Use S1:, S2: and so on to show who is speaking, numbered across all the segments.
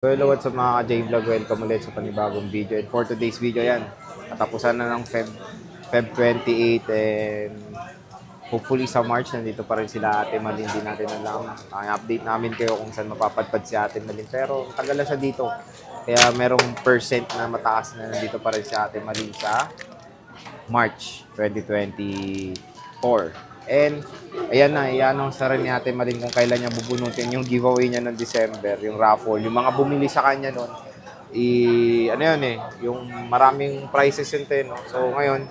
S1: Hello, what's up mga ka-J-Vlog? Welcome ulit sa panibagong video. And for today's video yan, katapusan na ng Feb 28 and hopefully sa March nandito pa rin sila Ate Malin. Hindi natin alam. Update namin kayo kung saan mapapadpad si Ate Malin. Pero tagal na siya dito. Kaya merong percent na mataas na nandito pa rin si Ate Malin sa March 2024. And ayan na, i-announce na rin ni Ate Malin kung kailan niya bubunutin yung giveaway niya noong December, yung raffle. Yung mga bumili sa kanya noon, ano yun yung maraming prizes yun no? So ngayon,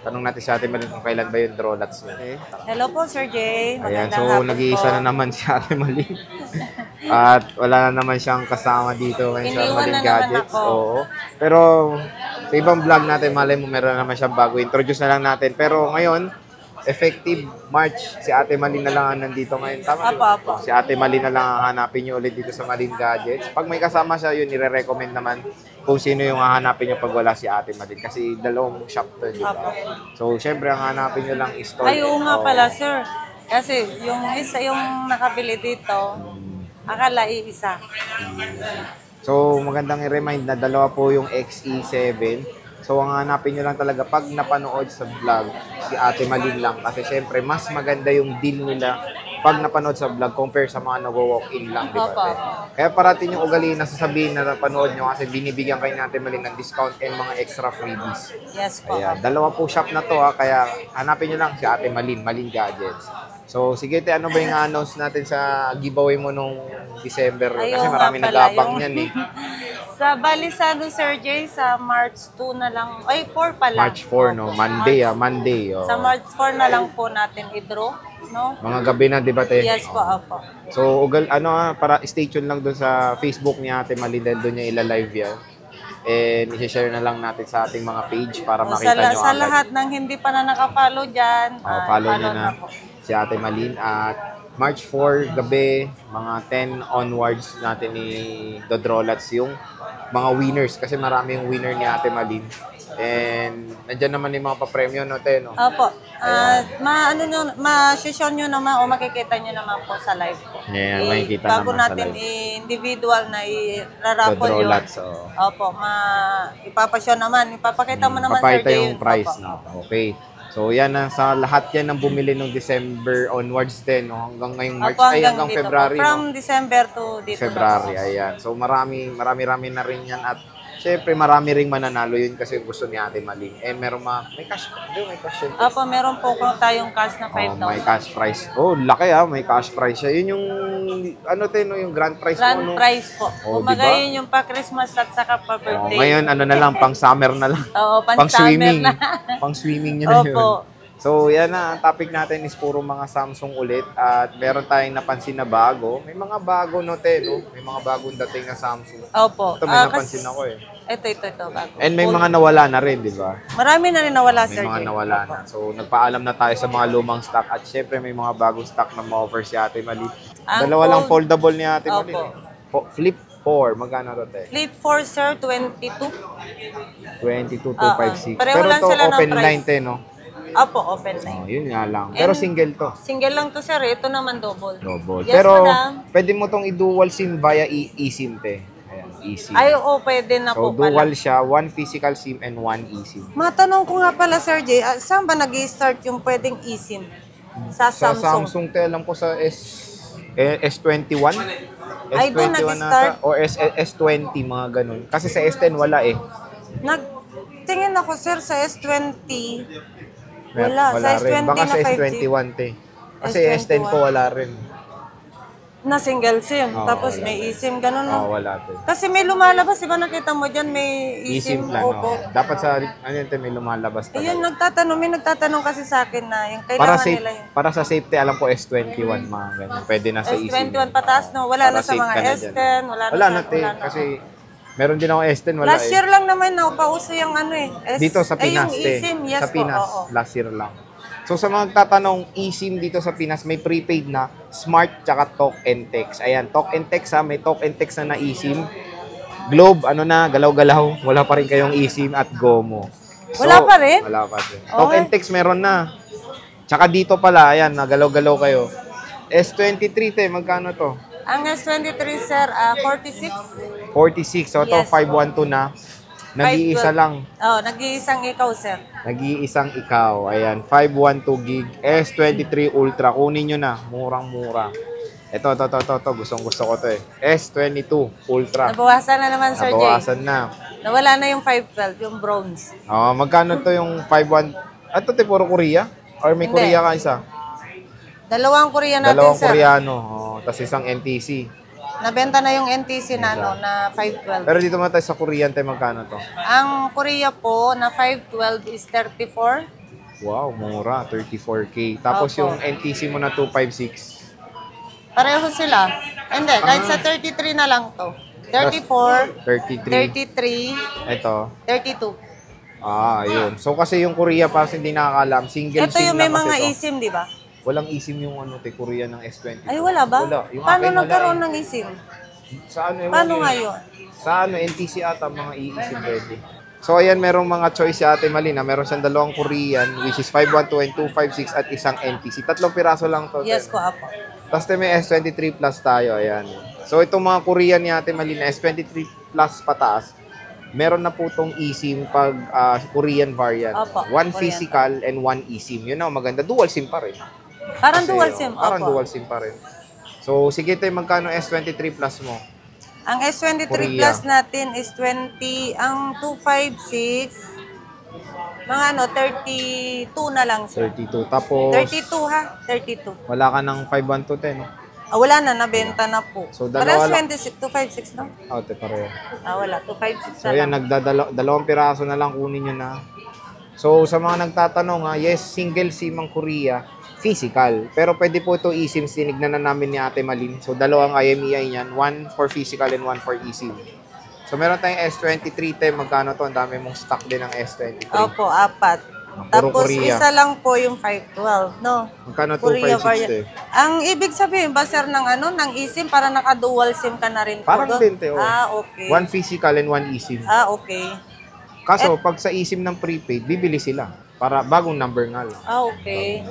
S1: tanong natin si Ate Malin kung kailan ba yung draw lots niya. Okay?
S2: Hello po, Sir Jay.
S1: Ayan, so nag-iisa na naman si Ate Malin. At wala na naman siyang kasama dito ngayon sa Malin Gadgets. Oo. Pero sa ibang vlog natin, malay mo meron naman siyang bago. Introduce na lang natin. Pero ngayon, effective March, si Ate Malin na lang ang nandito ngayon. Tama?
S2: Apo.
S1: Si Ate Malin na lang ang hanapin nyo ulit dito sa Malin Gadgets. Pag may kasama siya, yun, nire-recommend naman kung sino yung hahanapin nyo pag wala si Ate Malin. Kasi dalawang shop to, di ba? So, syempre, ang hanapin nyo lang is store.
S2: Ay, oo nga pala, sir. Kasi yung isa, yung nakabili dito, akala iisa.
S1: So, magandang i-remind na dalawa po yung XE7. So, ang hanapin nyo lang talaga pag napanood sa vlog, si Ate Malin lang. Kasi syempre, mas maganda yung deal nila pag napanood sa vlog compare sa mga nag-walk-in lang, di ba? Kaya parating yung ugaliin na sasabihin na napanood nyo kasi binibigyan kayo ni Ate Malin ng discount and mga extra freebies.
S2: Yes po.
S1: Kaya, dalawa po shop na to kaya hanapin nyo lang si Ate Malin, Malin Gadgets. So, sige, ano ba yung announce natin sa giveaway mo nung December?
S2: Ayun,
S1: kasi marami nag-abang yan
S2: Sa Balisado, Sir Jay, sa March 2 na lang, 4 pala.
S1: March 4, no? Monday, Monday. Oh.
S2: Sa March 4 na lang po natin i-draw, no?
S1: Mga gabi na, di ba, te?
S2: Yes po, opo.
S1: So, para stay tuned lang doon sa Facebook ni Ate Malin, dahil doon niya ila-live yan. And i-share na lang natin sa ating mga page para makita nyo
S2: Sa lahat ng hindi pa na naka-follow dyan,
S1: follow nyo na si Ate Malin. At March 4, gabi, mga 10 onwards natin i-dodrolats yung mga winners. Kasi marami yung winner ni Ate Malin. And nandyan naman yung mga papremyo, no, te, no?
S2: Opo. Ma-share nyo naman o makikita nyo naman po sa live po.
S1: Yeah, makikita
S2: bago
S1: naman
S2: natin
S1: sa live.
S2: individual na i-raffle yun. Opo. Ipapashow naman. Ipapakita mo naman, Sir Jay.
S1: Papakita yung price, no? Okay. So, yan sa lahat yan ng bumili nung December onwards din, no? Hanggang ngayong March, hanggang February.
S2: From December to dito.
S1: February, ayan. So, marami na rin yan. At, syempre, marami ring mananalo yun kasi gusto ni Ate Malin. And may cash. May cash yun.
S2: Opo, meron po tayong cash na 5,000.
S1: May cash prize. Oh, laki may cash prize siya. Yun yung, yung grand prize mo, no?
S2: Grand prize po.
S1: Diba?
S2: Yun yung pa-Christmas at saka pa-birthday.
S1: Ngayon, na lang, pang-summer na lang.
S2: Oo, pang-summer na.
S1: Pang-swimming nyo na yun. Opo. So, yan na. Ang topic natin is puro mga Samsung ulit. At meron tayong napansin na bago. May mga bago, no? May mga bagong dating na Samsung.
S2: Opo.
S1: Ito, may napansin ako
S2: Ito, bago.
S1: And may mga nawala na rin, di ba?
S2: Marami na rin nawala, Sir.
S1: May mga nawala na. So, nagpaalam na tayo sa mga lumang stock. At syempre, may mga bagong stock na ma-offer si Ate Malin. Dalawa lang foldable ni Ate Malin. Flip 4. Magkano ito, te?
S2: Flip 4, sir, 22.
S1: 22,256.
S2: Pero
S1: ito, open line, te, no?
S2: Opo, open line.
S1: Yun nga lang. Pero single to.
S2: Single lang to, sir. Ito naman double.
S1: Yes, pero pwede mo tong i-dual SIM via eSIM, te. Ayan, eSIM.
S2: Ay, oo, pwede na po pala. So,
S1: dual siya. One physical SIM and one eSIM.
S2: Matanong ko nga pala, Sir Jay, saan ba nag-i-start yung pwedeng eSIM? Sa Samsung?
S1: Sa Samsung, te, alam ko sa S21.
S2: Ay, doon nag-start?
S1: O S20, mga ganun. Kasi sa S10, wala
S2: Tingin ako, sir, sa S20. Wala. Sa S20
S1: rin. Baka
S2: na
S1: sa
S2: 5G.
S1: S21, te. Kasi S10 ko wala rin.
S2: Na single SIM. Tapos may eSIM, ganun.
S1: Wala, te.
S2: Kasi may lumalabas, diba nakita mo dyan, may eSIM.
S1: plan, Dapat sa, may lumalabas talaga.
S2: Ayun, may nagtatanong kasi sa akin na yung kailangan nila yun.
S1: Para sa safety, alam ko S21, mga ganun. Pwede na sa eSIM.
S2: S21 pataas, no? Wala na sa mga S10, wala na, te.
S1: Kasi meron din ako S10, wala
S2: Last year lang naman, pauso yung
S1: dito sa Pinas,
S2: yung eSIM, yes
S1: sa Pinas, last year lang. So sa mga tatanong, eSIM dito sa Pinas, may prepaid na Smart tsaka Talk and Text. Ayan, Talk and Text may Talk and Text na eSIM. Globe, galaw-galaw. Wala pa rin kayong eSIM at GOMO. So,
S2: wala pa rin?
S1: Wala pa rin. Talk and Text meron na. Tsaka dito pala, ayan, galaw-galaw kayo. S23, te, magkano to?
S2: Ang S23, sir, 46.
S1: 46. So, ito,
S2: Yes.
S1: 512 na. Nag-iisa
S2: 512.
S1: lang.
S2: Oh, nag-iisang ikaw, sir.
S1: Nag-iisang ikaw. Ayan, 512 gig. S23 Ultra. Kunin nyo na. Murang-mura. Ito. Gustong-gusto ko to eh. S22 Ultra.
S2: Nabawasan na naman, Sir Jay.
S1: Nabawasan na.
S2: Nawala na yung 512, yung bronze.
S1: Magkano to yung 51? Ito, puro Korea? Or may
S2: Hindi.
S1: Korea ka isa?
S2: Dalawang Korea natin,
S1: Dalawang
S2: sir.
S1: Koreano. Tapos isang NTC.
S2: Nabenta na yung NTC na, na 512.
S1: Pero dito muna tayo sa Korean tayo, magkano to?
S2: Ang Korea po na 512 is 34.
S1: Wow, mura. 34K. Tapos
S2: Opo.
S1: yung NTC mo na 256.
S2: Pareho sila. Hindi, kahit sa 33 na lang to. 34,
S1: 33.
S2: 33,
S1: Ito.
S2: 32.
S1: Ayun. So kasi yung Korea pa hindi nakakalam. Single
S2: Ito
S1: SIM
S2: yung may
S1: lang kasi
S2: mga
S1: to.
S2: eSIM, di ba?
S1: Walang eSIM yung Korea ng S20.
S2: Ay, wala ba?
S1: Wala. Yung
S2: Paano
S1: akin wala
S2: nagkaroon
S1: eh.
S2: ng eSIM?
S1: Sa ano ewan
S2: Paano
S1: yun?
S2: nga yun?
S1: Sa NTC ata mga eSIM ready. So ayan, merong mga choice si Ate Malina. Meron siyang dalawang Korean, which is 512 and 256 at isang NTC. 3 piraso lang to.
S2: Yes po, apo.
S1: Tapos may S23 Plus tayo, ayan. So itong mga Korean ni Ate Malina, S23 Plus pataas, meron na po itong eSIM pag Korean variant.
S2: Opo,
S1: One
S2: Korean.
S1: physical and one eSIM. Yun ang maganda. Dual SIM pa rin.
S2: Parang
S1: Kasi,
S2: dual SIM,
S1: Parang
S2: opo.
S1: dual SIM pa rin. So sige tayo, magkano S23 Plus mo?
S2: Ang S23
S1: Korea.
S2: Plus natin is 20, ang 256, mga 32 na lang, sir.
S1: 32. Tapos,
S2: 32 ha? 32.
S1: wala ka ng 512, no?
S2: Wala na, nabenta na po.
S1: So, dalawa
S2: Parang
S1: lang.
S2: 26, 256, no?
S1: Te, pareho.
S2: Wala, 256
S1: So,
S2: na
S1: ayan,
S2: lang.
S1: dalawang piraso na lang kunin nyo na. So, sa mga nagtatanong, yes, single SIM ang Korea, physical. Pero pwede po ito eSIM, tinignan na namin ni Ate Malin. So, dalawang IMEI niyan, one for physical and one for eSIM. So, meron tayong S23, magkano to? Ang dami mong stock din ng S23.
S2: Opo, 4.
S1: Puro
S2: Tapos
S1: Korea.
S2: isa lang po yung 512, no?
S1: Magkano
S2: Korea
S1: 256
S2: variant. Ang ibig sabihin ba, sir, ng ng eSIM, para naka-dual SIM ka na rin po
S1: Parang
S2: doon?
S1: din, Teo.
S2: Okay.
S1: One physical and one eSIM.
S2: Okay.
S1: Kaso, pag sa eSIM ng prepaid, bibili sila. Para bagong number nga lang.
S2: Okay.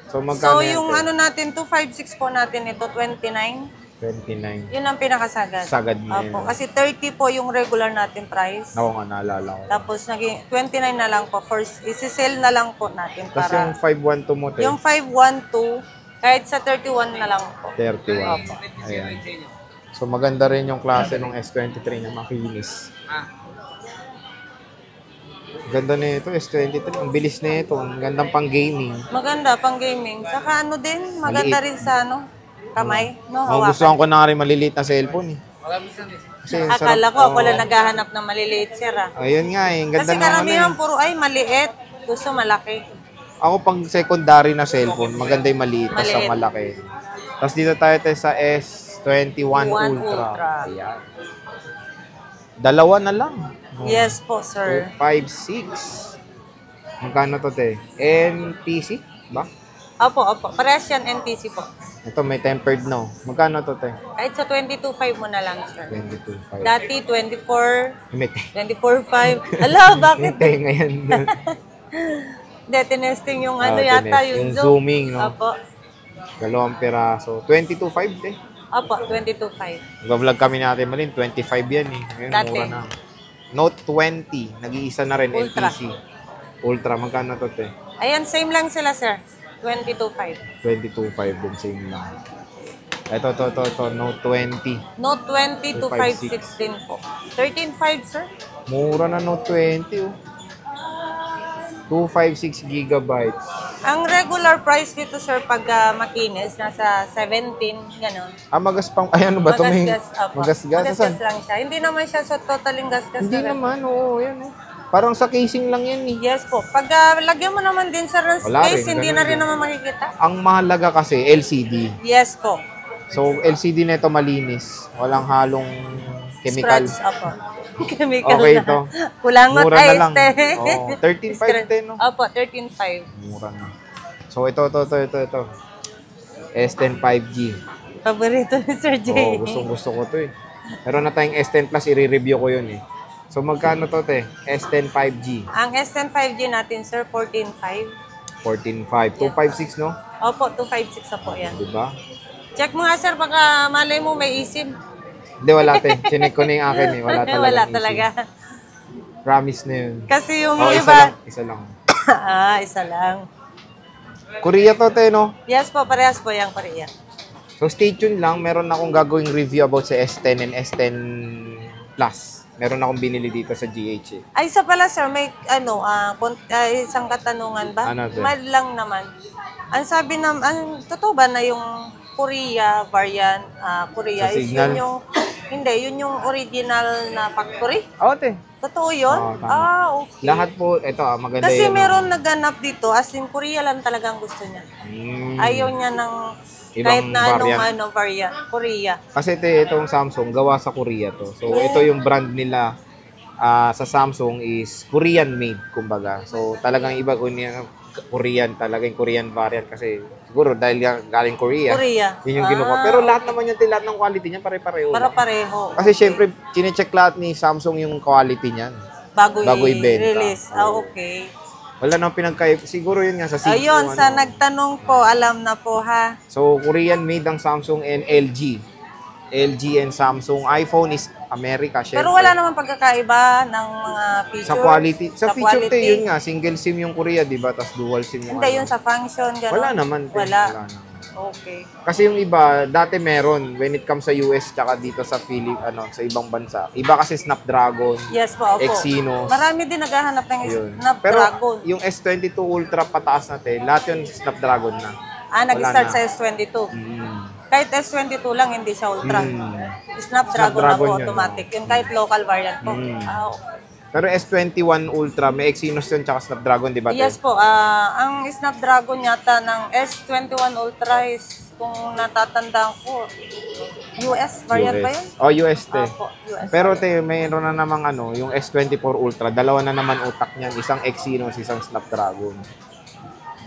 S1: So, magkano
S2: So,
S1: yan,
S2: yung
S1: Teo?
S2: natin, 256 po natin ito, 29.
S1: 29.
S2: Yun ang pinakasagad.
S1: Sagad na yun.
S2: Opo, kasi 30 po yung regular natin price.
S1: Ako nga, naalala ko.
S2: Tapos, naging 29 na lang po. First, isi-sell na lang po natin
S1: Tapos yung
S2: para...
S1: 512 mo, Teo.
S2: Yung 512, kahit sa 31 na lang po.
S1: 31.
S2: Opo.
S1: Ayan. So, maganda rin yung klase ng S23 na makinis. Ganda na ito, S23. Ang bilis na ito. Ang gandang pang gaming.
S2: Maganda, pang gaming. Saka din, maganda rin sa kamay. No,
S1: Gusto
S2: hawakan.
S1: ko na rin maliliit na cellphone eh. Kasi
S2: Akala
S1: sarap,
S2: ko, ako lang naghahanap ng maliliit, sir.
S1: Ayun nga eh. Ang ganda
S2: Kasi
S1: naman
S2: karamihan
S1: eh.
S2: puro ay maliit. Gusto malaki.
S1: Ako pang secondary na cellphone, maganda yung maliit tapos
S2: Maliit.
S1: ang malaki. Tapos dito tayo sa S21
S2: Ultra.
S1: Ultra. Ayan. Dalawa na lang.
S2: Yes po, sir.
S1: 5, 6. Magkano to, te? NTC? Ba?
S2: Opo. Parehas yan, NTC po.
S1: Ito, may tempered no. Magkano to, te?
S2: Kahit sa 22.5 mo na lang, sir.
S1: 22.5.
S2: Dati, 24,
S1: May
S2: 24.5. Ala, bakit?
S1: May ngayon.
S2: Hindi, tinesting yung
S1: tinesting.
S2: yata, yung
S1: Yung
S2: zoom.
S1: zooming, no?
S2: Opo.
S1: Dalawang piraso. 22.5, te.
S2: Opo, 22.5.
S1: Nag-vlog kami natin malin, 25 yan eh. Ngayon,
S2: Dati.
S1: mura na. Note 20, nag-iisa na rin,
S2: Ultra.
S1: NTC. Ultra, magkano to, te?
S2: Ayan, same lang sila, sir. 22.5.
S1: 22.5 din, same lang. Ito, Note 20.
S2: Note 20 to 516 po. 13.5, sir.
S1: Mura na Note 20, oh. 256 gigabytes.
S2: Ang regular price dito, sir, pag makinis, nasa 17, gano'n.
S1: Magaspang, ay ano ba ito?
S2: Magasgas, opo.
S1: Magasgas?
S2: Magasgas lang siya. Hindi naman siya sa totaling gasgas.
S1: Hindi
S2: sir.
S1: naman, oo, yan oh. Parang sa casing lang yan eh.
S2: Yes po. Pag lagyan mo naman din, sir, ng
S1: Wala
S2: space,
S1: rin,
S2: hindi
S1: ganun
S2: na rin
S1: din.
S2: naman makikita.
S1: Ang mahalaga kasi, LCD.
S2: Yes po.
S1: So, LCD na ito malinis. Walang halong chemical.
S2: Scratch, opo. Chemical
S1: Okay
S2: na.
S1: ito.
S2: Kulangot
S1: Mura na lang.
S2: este.
S1: Oo, 13.5 din, no?
S2: Opo, 13.5.
S1: Mura na. So, ito. S10 5G.
S2: Paborito ni Sir Jay.
S1: Gusto ko to eh. Meron na tayong S10 Plus, i-review ko yun eh. So, magkano to, te? S10 5G.
S2: Ang S10 5G natin, sir, 14.5.
S1: 14.5. 256, no?
S2: Opo, 256 na po yan.
S1: Diba?
S2: Check mo nga, sir, baka malay mo may eSIM.
S1: Hindi, wala te. Chinek ko na yung akin eh. Wala talaga.
S2: Wala talaga.
S1: Promise na yun.
S2: Kasi yung
S1: Oh,
S2: iba...
S1: Isa lang.
S2: Isa lang.
S1: Korea to, te, no?
S2: Yes po, parehas po yung Korea.
S1: So, stay tuned lang. Meron akong gagawing review about sa S10 and S10 Plus. Meron akong binili dito sa GH eh.
S2: Ay, isa pala sir, may isang katanungan ba?
S1: Ano, sir?
S2: Mal lang naman. Ang sabi totoo ba na yung Korea variant, Korea
S1: Sa
S2: is
S1: Signal?
S2: yun yung, hindi, yun yung original na factory?
S1: Oo, te.
S2: Totoo yun?
S1: Oo, tama.
S2: Okay.
S1: Lahat po, ito maganda
S2: Kasi
S1: yun.
S2: meron naganap dito, as in Korea lang talagang gusto niya. Ayaw niya ng
S1: Ibang
S2: kahit na
S1: variant.
S2: variant, Korea.
S1: Kasi te, itong Samsung, gawa sa Korea to. So, ito yung brand nila sa Samsung is Korean made, kumbaga. So, talagang iba kung Korean, talagang Korean variant kasi siguro dahil galing Korea. Yun yung kinuha. Pero lahat naman lahat ng quality niya pare-pareho.
S2: Para-pareho.
S1: Kasi syempre, chinecheck lahat ni Samsung yung quality niyan.
S2: Bago
S1: ibenta.
S2: i-release. Okay.
S1: Wala nang pinagkaiba. Siguro yun nga sa Samsung.
S2: Ayun, sa nagtanong po, alam na po ha.
S1: So, Korean made ang Samsung and LG. LG and Samsung. iPhone is America, syempre.
S2: Pero wala naman pagkakaiba ng mga features.
S1: Sa quality. Sa feature te, yun nga. Single SIM yung Korea, di ba? Tapos dual SIM yung
S2: Hindi, yun sa function. Ganun.
S1: Wala naman.
S2: Wala.
S1: naman.
S2: Okay.
S1: Kasi yung iba, dati meron when it comes sa US tsaka dito sa sa ibang bansa. Iba kasi Snapdragon,
S2: Yes po, opo.
S1: Exynos.
S2: Marami din naghahanap ng
S1: Yun.
S2: Snapdragon.
S1: Pero yung S22 Ultra pataas natin, lahat yun Snapdragon na.
S2: Nag-start
S1: na.
S2: sa S22.
S1: Mm.
S2: Kahit S22 lang, hindi siya Ultra. Snapdragon na po,
S1: Yun,
S2: automatic. Yun kahit local variant po.
S1: Pero S21 Ultra, may Exynos yun tsaka Snapdragon, di ba?
S2: Yes po. Ang Snapdragon yata ng S21 Ultra is, kung natatandaan ko, US variant ba yun?
S1: Oh, US te.
S2: Opo, US.
S1: Pero te, mayroon na namang yung S24 Ultra, dalawa na naman utak niyan, isang Exynos, isang Snapdragon.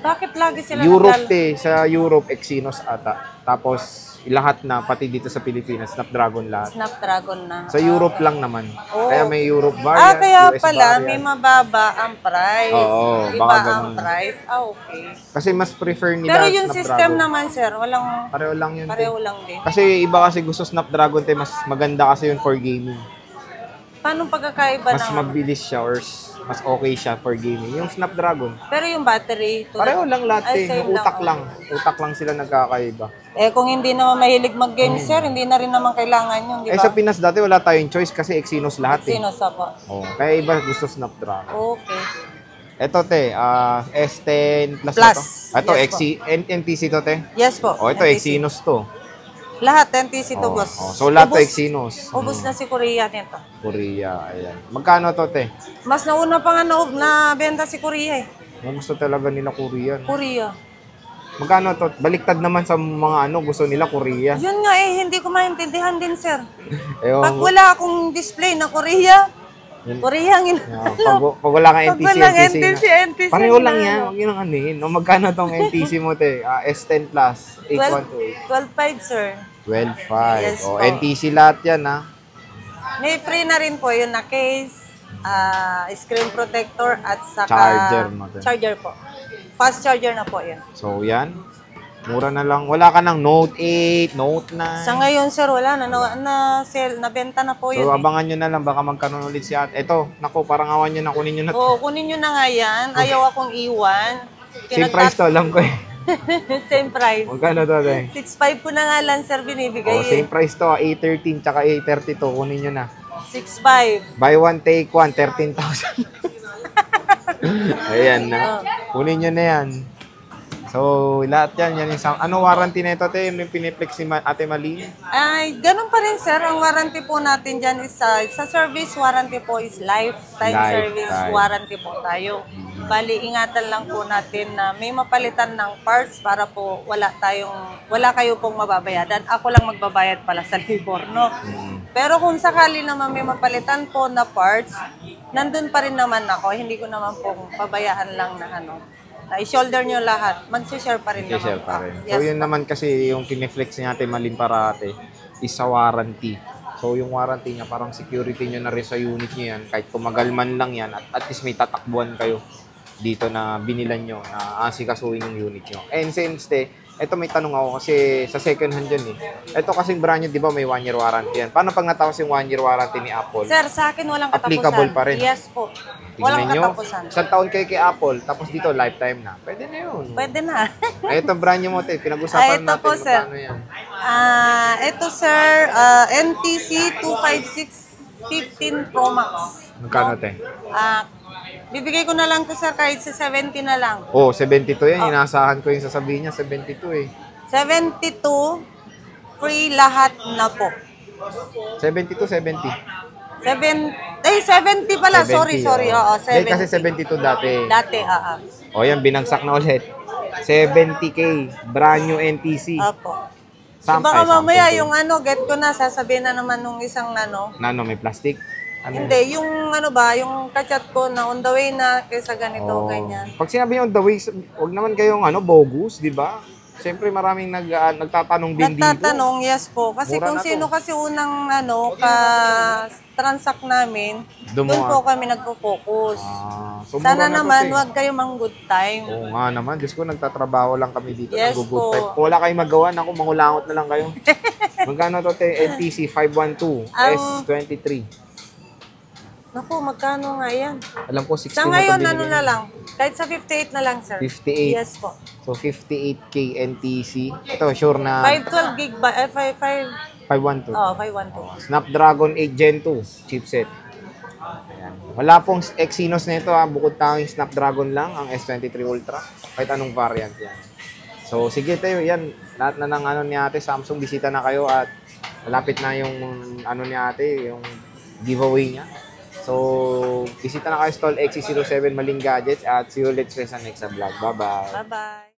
S2: Bakit lagi sila
S1: Europe te, sa Europe Exynos ata. Tapos lahat na pati dito sa Pilipinas Snapdragon lahat.
S2: Snapdragon na.
S1: Sa Europe lang naman.
S2: Oh.
S1: Kaya may Europe variant,
S2: Kaya
S1: US
S2: pala,
S1: variant.
S2: may mababa ang price.
S1: Oo,
S2: Iba
S1: baka
S2: ang
S1: ganun.
S2: price. Okay.
S1: Kasi mas prefer nila
S2: Pero yung
S1: Snapdragon.
S2: system naman, sir, walang
S1: Pareho lang yun.
S2: pareho
S1: te.
S2: lang din.
S1: Kasi iba kasi gusto Snapdragon te, mas maganda kasi yun for gaming.
S2: Paano pagkakaiba
S1: Mas
S2: ng...
S1: mabilis siya or mas okay siya for gaming. Yung Snapdragon,
S2: Pero yung battery...
S1: pareho lang lahat
S2: Ay,
S1: eh.
S2: same
S1: Yung utak
S2: lang.
S1: lang. Utak lang sila nagkakaiba.
S2: Kung hindi naman mahilig mag-game, sir, hindi na rin naman kailangan yun, di ba?
S1: Sa Pinas dati wala tayong choice kasi Exynos lahat eh.
S2: Sino sa po?
S1: Oh, kaya iba gusto Snapdragon.
S2: Okay.
S1: Ito te, S10 Plus,
S2: Plus.
S1: na to. Ito,
S2: Yes
S1: NTC to te.
S2: Yes po.
S1: Oh, ito
S2: NTC.
S1: Exynos to.
S2: Lahat, NTC to,
S1: Oh,
S2: boss.
S1: oh. So lahat to
S2: Ubus-
S1: Exynos.
S2: Ubus na si Korea nito.
S1: Korea, ayan. Magkano to te?
S2: Mas nauna pa nga na benta si Korea eh.
S1: Gusto talaga nila Korean.
S2: Korea.
S1: Magkano to? Baliktad naman sa mga gusto nila Korea.
S2: Yun nga hindi ko maintindihan din, sir.
S1: Ewan
S2: Pag
S1: ko.
S2: wala akong display na Korea, Korea ang
S1: Pag wala kang NTC,
S2: walang
S1: NTC.
S2: NTC.
S1: Pareho lang yan. Huwag yun ang anuhin. Magkano tong NTC mo te? S10 Plus, 8128.
S2: 12.5, sir.
S1: 12.5.
S2: Yes
S1: Oh,
S2: po.
S1: NTC lahat yan ha.
S2: May free na rin po yun na case, screen protector, at saka...
S1: Charger mo din.
S2: Charger po. Fast charger na po yun.
S1: So yan. Mura na lang. Wala ka ng Note 8, Note 9.
S2: Sa ngayon, sir, wala na sale, nabenta na po yun.
S1: So abangan nyo na lang. Baka magkaroon ulit si ate. Ito, naku, parang awan nyo na. Kunin nyo na.
S2: Oo, kunin nyo na nga yan. Ayaw akong iwan.
S1: Same price to, alam ko eh.
S2: Same price.
S1: Magkano to, te?
S2: 6.5 ko na nga lang, sir, binibigay
S1: Oh, same price to. A13 tsaka A32. Kunin nyo na.
S2: 6.5.
S1: Buy one, take one. 13,000. Ayan na. Kunin nyo na yan. So, lahat yan. Yan yung ano warranty na ito, te? Yung piniplex si Ate Mali?
S2: Ay, ganun pa rin, sir. Ang warranty po natin dyan is sa service warranty po is lifetime service warranty po tayo. Bali, ingatan lang po natin na may mapalitan ng parts para po wala kayo pong mababayadan. Ako lang magbabayad pala sa labor, no? Pero kung sakali naman may mapalitan po na parts, nandun pa rin naman ako. Hindi ko naman po pabayaan lang na i-shoulder nyo lahat. Mag-share pa rin
S1: I-share
S2: naman
S1: pa
S2: po.
S1: rin.
S2: Yes,
S1: So, yun naman kasi yung kineflex niya Ate Malin Parate is sa warranty. So, yung warranty niya, parang security nyo na rin sa unit niyo yan. Kahit tumagal man lang yan, at least may tatakbuhan kayo dito na binilan nyo, na asikasuhin yung unit nyo. And since Ito may tanong ako kasi sa second hand yan eh. Ito kasing brand new, di ba may 1-year warranty yan. Paano pag natapos yung 1-year warranty ni Apple?
S2: Sir, sa akin walang katapusan.
S1: Applicable pa rin.
S2: Yes po.
S1: Tingnan
S2: Walang
S1: nyo,
S2: katapusan.
S1: isang taon kayo kay Apple, tapos dito lifetime na. Pwede na yun.
S2: Pwede na.
S1: Ay, ito brand new mo, te. Pinag-usapan
S2: Ito
S1: natin
S2: po, sir.
S1: magkano yan.
S2: Ito sir, NTC 256 15 Pro Max.
S1: Magkano, te?
S2: Bibigay ko na lang to sir kahit sa 70 na lang.
S1: Oh, 72 yan. Inaasahan ko yung sasabihin niya, 72 eh.
S2: 72, free lahat na po.
S1: 72, 70.
S2: 70 pala.
S1: 70,
S2: Sorry. Oo,
S1: Dahil
S2: 70.
S1: kasi 72 dati.
S2: Dati,
S1: O yan, binagsak na ulit. 70K, brand new NTC.
S2: Opo.
S1: Sampai,
S2: Baka mamaya
S1: sampai.
S2: yung get ko na, sasabihin na naman nung isang
S1: Nano, may plastic? Ano yan?
S2: Hindi, yung yung kachat ko na on the way na kaysa ganito,
S1: Oh.
S2: ganyan.
S1: Pag sinabi nyo on the way, huwag naman kayong bogus, di ba? Siyempre maraming nagtatanong din dito.
S2: Nagtatanong, yes po. Kasi
S1: Mura
S2: kung
S1: na to.
S2: sino kasi unang ka-transact namin,
S1: Doon
S2: doon
S1: mo,
S2: po kami nagpo-focus.
S1: So
S2: Sana
S1: mura na to,
S2: naman,
S1: te.
S2: wag kayo mang good time.
S1: Oo nga naman. Diyos ko, nagtatrabaho lang kami dito.
S2: Yes
S1: Nag-good
S2: po.
S1: type. Kung wala kayong magawa, naku, mangulangot na lang kayo. Magkano to, te? NTC 512 S23.
S2: Naku, magkano nga yan?
S1: Alam ko, 60
S2: Sa
S1: mo
S2: ngayon,
S1: to
S2: ano
S1: binigay.
S2: na lang. Kahit sa 58 na lang, sir.
S1: 58.
S2: Yes po.
S1: So, 58K NTC. Ito, sure na
S2: 512 gig ba?
S1: 512.
S2: 512.
S1: Snapdragon 8 Gen 2 chipset. Ayan. Wala pong Exynos nito bukod tanging Snapdragon lang ang S23 Ultra. Kahit anong variant yan. So, sige tayo, yan. Lahat na ng ni ate, Samsung, bisita na kayo at malapit na yung ni ate, yung giveaway niya. So, bisita na kayo stall XC07 Maling Gadgets at see you ulit sa next vlog. Bye-bye.
S2: Bye-bye.